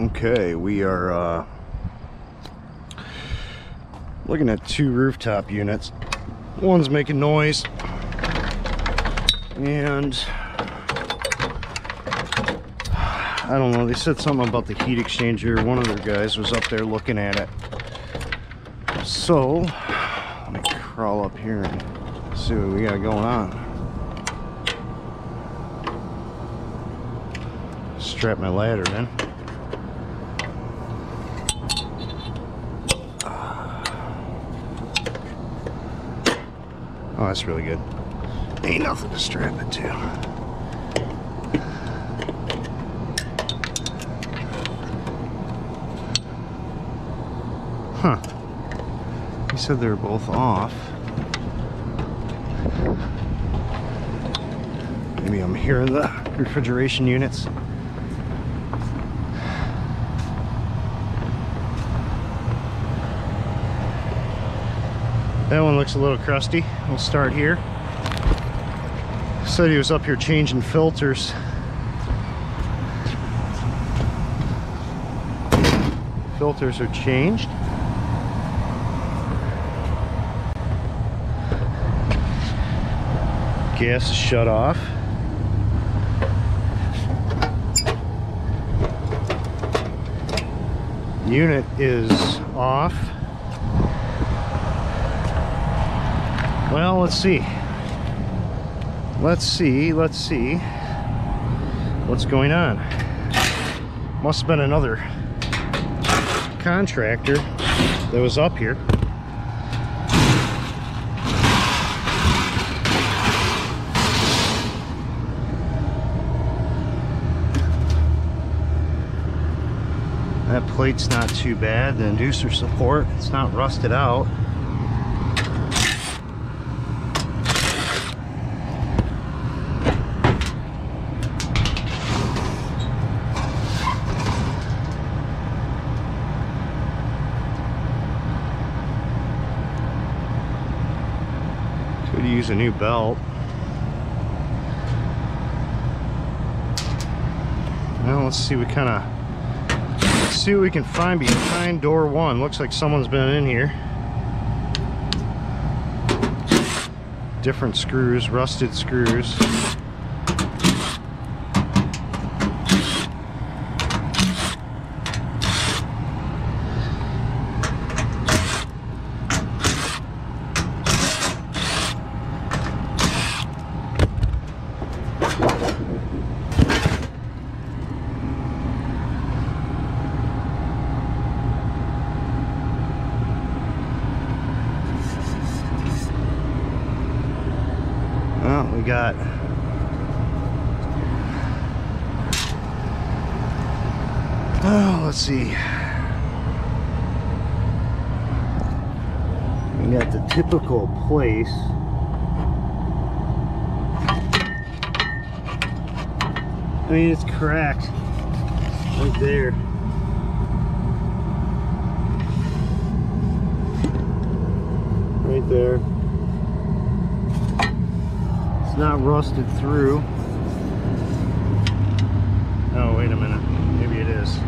Okay, we are looking at two rooftop units. One's making noise, and I don't know, they said something about the heat exchanger. One of their guys was up there looking at it. So, let me crawl up here and see what we got going on. Strap my ladder in. Oh, that's really good. Ain't nothing to strap it to. Huh. He said they were both off. Maybe I'm hearing the refrigeration units. That one looks a little crusty. We'll start here. Said he was up here changing filters. Filters are changed. Gas is shut off. Unit is off. Well, let's see what's going on. Must have been another contractor that was up here. That plate's not too bad. The inducer support, it's not rusted out. Could use a new belt. Well, let's see what we can find behind door one. Looks like someone's been in here. Different screws, rusted screws. Well, we got let's see. We got the typical place. I mean, it's cracked right there. Right there. Not rusted through. Oh, wait a minute. Maybe it is.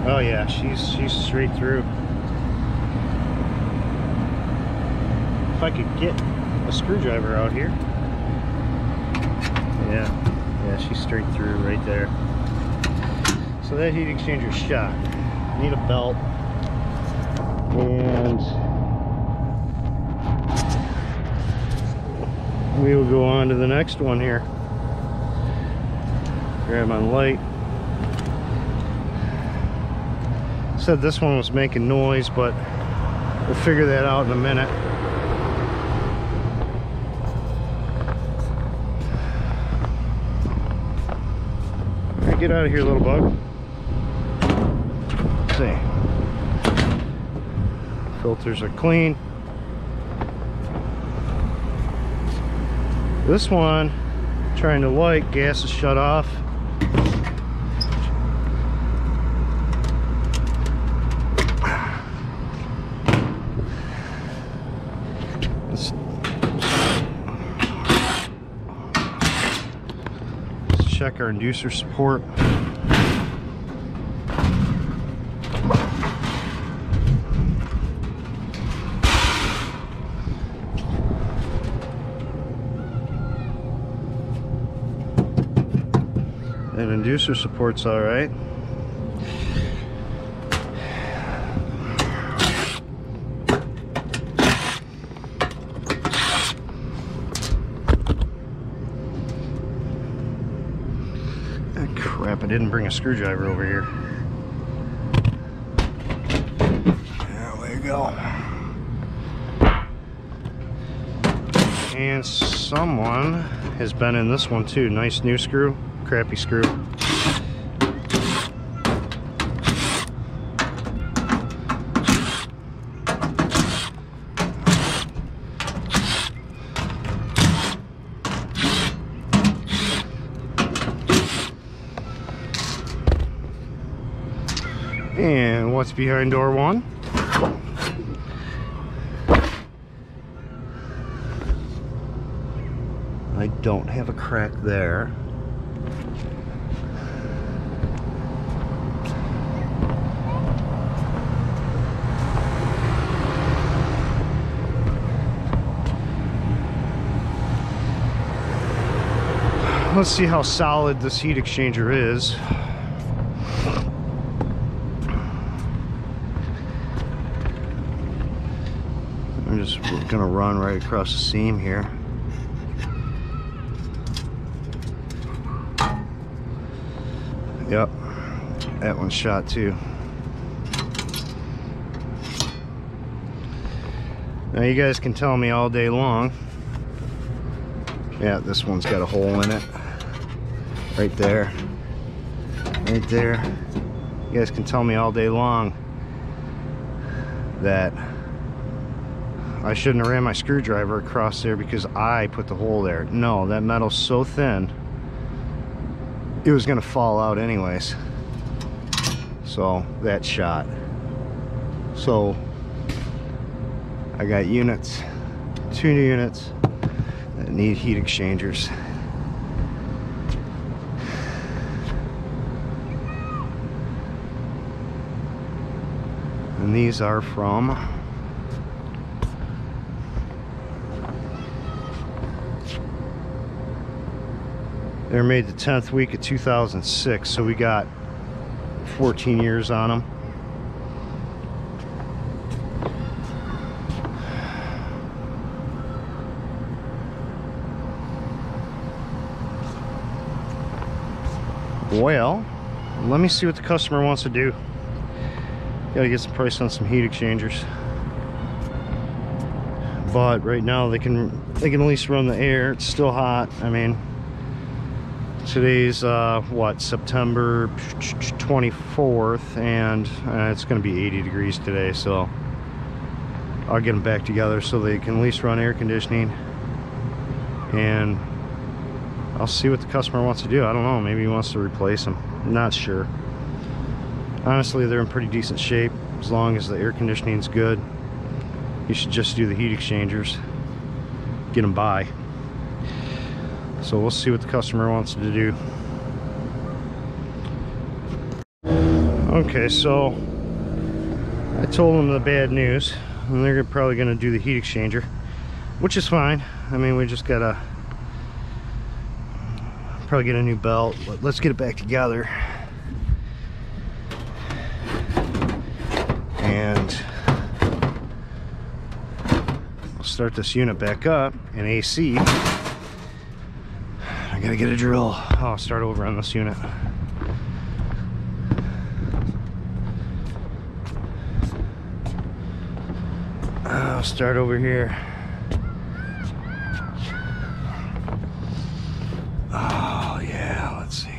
Oh yeah, she's straight through. If I could get a screwdriver out here. Yeah, she's straight through right there. So that heat exchanger's shot. Need a belt. And we will go on to the next one here. Grab my light. Said this one was making noise, but we'll figure that out in a minute. All right, get out of here, little bug. Let's see. Filters are clean. This one, trying to light, gas is shut off. check our inducer support. And inducer support's all right. Ah, crap, I didn't bring a screwdriver over here. There we go. And someone has been in this one too. Nice new screw. Crappy screw. And what's behind door 1? I don't have a crack there. Let's see how solid this heat exchanger is. I'm just gonna run right across the seam here. Yep, that one's shot too. Now you guys can tell me all day long. Yeah, this one's got a hole in it. Right there. Right there. You guys can tell me all day long that I shouldn't have ran my screwdriver across there because I put the hole there. No, that metal's so thin, it was gonna fall out anyways. So that shot. So I got units, 2 new units that need heat exchangers. And these are from they're made the 10th week of 2006, so we got 14 years on them. Well, let me see what the customer wants to do. Gotta get some price on some heat exchangers. But right now they can at least run the air. It's still hot. I mean, today's what, September 24th, and it's gonna be 80 degrees today, so I'll get them back together so they can at least run air conditioning, and I'll see what the customer wants to do. I don't know, maybe he wants to replace them. I'm not sure. Honestly, they're in pretty decent shape. As long as the air conditioning's good, you should just do the heat exchangers, get them by. So we'll see what the customer wants to do. Okay, so I told them the bad news, and they're probably going to do the heat exchanger, which is fine. I mean, we just gotta probably get a new belt. Let's get it back together. And we'll start this unit back up in AC. I gotta get a drill. Oh, I'll start over on this unit. I'll start over here. Oh yeah, let's see.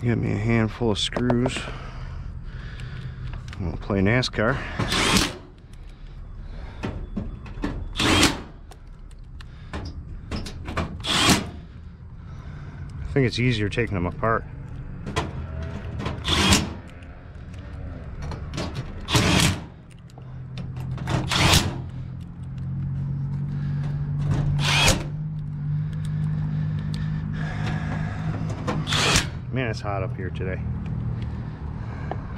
Get me a handful of screws. We'll play NASCAR. I think it's easier taking them apart. Man, it's hot up here today.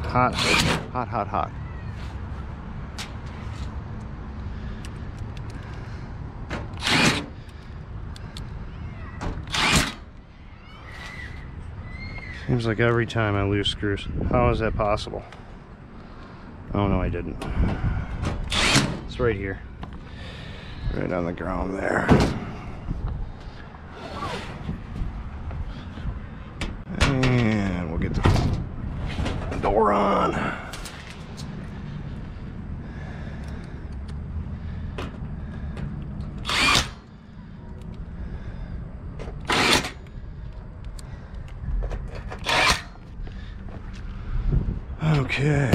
Hot, hot, hot, hot. Seems like every time I lose screws. How is that possible? Oh no, I didn't. It's right here. Right on the ground there. And we'll get the door on. Okay.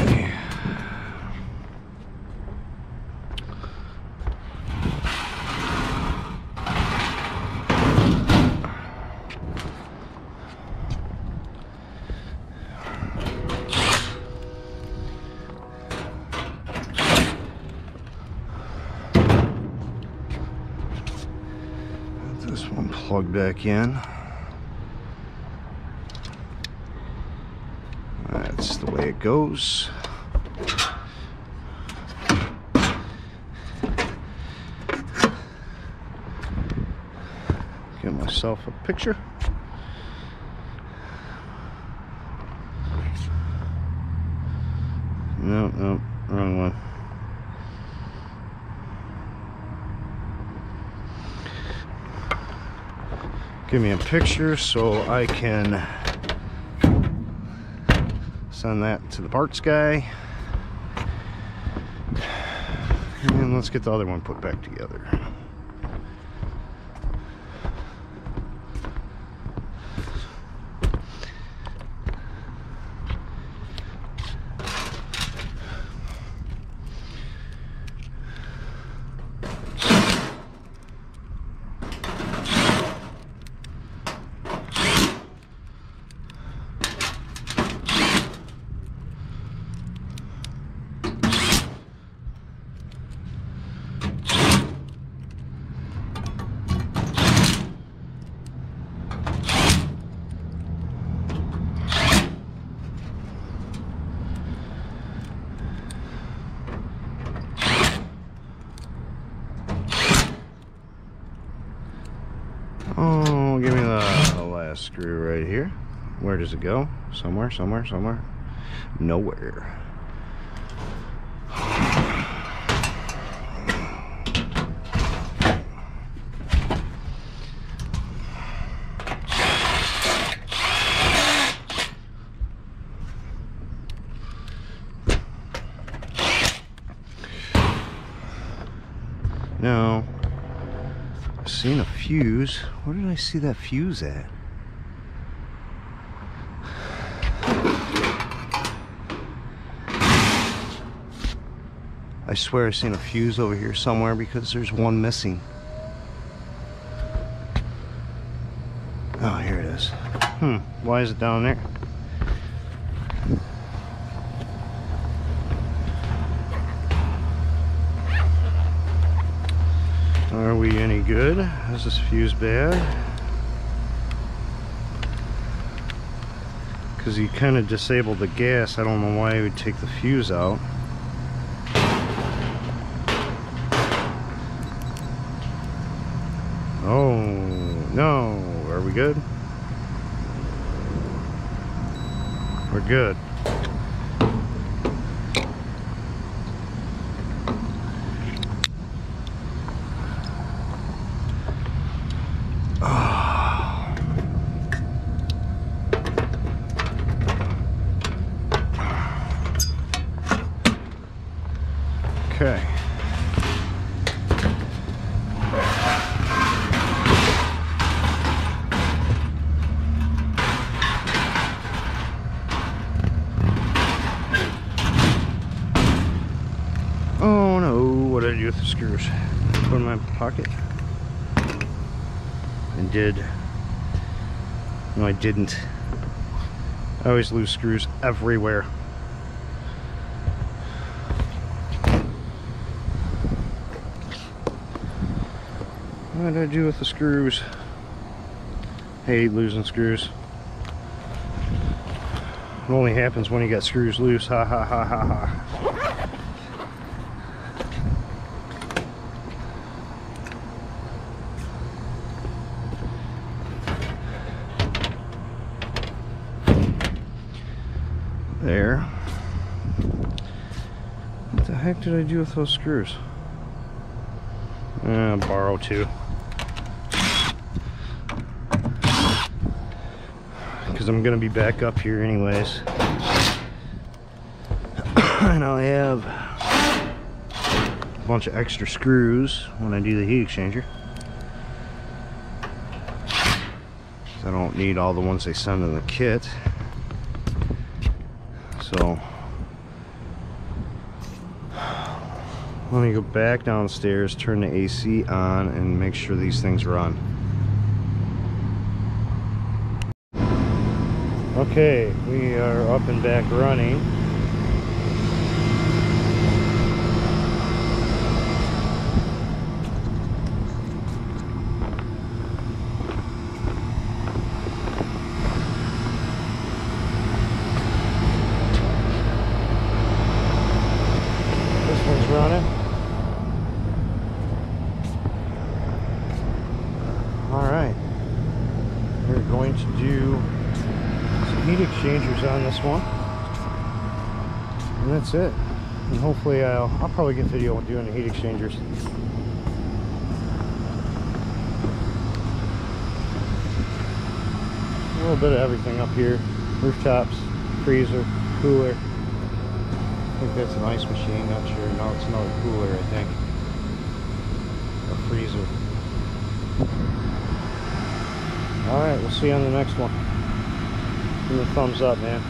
Get this one plugged back in. That's the way it goes. Get myself a picture. No, no, wrong one. Give me a picture so I can send that to the parts guy. And let's get the other one put back together. Oh, give me the last screw right here. Where does it go? Somewhere, somewhere, somewhere. Nowhere. Now, I've seen a fuse. Where did I see that fuse at? I swear I've seen a fuse over here somewhere because there's one missing. Oh, here it is. Why is it down there? Are we any good? Is this fuse bad? Because he kind of disabled the gas. I don't know why he would take the fuse out. Oh, no. Are we good? We're good. Okay. Oh no, what did I do with the screws? Put them in my pocket? I did. No, I didn't. I always lose screws everywhere. What did I do with the screws? Hate losing screws. It only happens when you got screws loose. Ha ha ha ha ha. There. What the heck did I do with those screws? Borrow two. Because I'm going to be back up here anyways. And I'll have a bunch of extra screws when I do the heat exchanger. I don't need all the ones they send in the kit. So let me go back downstairs, turn the AC on, and make sure these things run. Okay, we are up and back running. This one's running. Alright, we're going to do heat exchangers on this one, and that's it. And hopefully I'll probably get video on doing the heat exchangers. A little bit of everything up here. Rooftops, freezer, cooler. I think that's an ice machine, not sure. No, it's another cooler, I think. A freezer. Alright, we'll see you on the next one. Give me a thumbs up, man.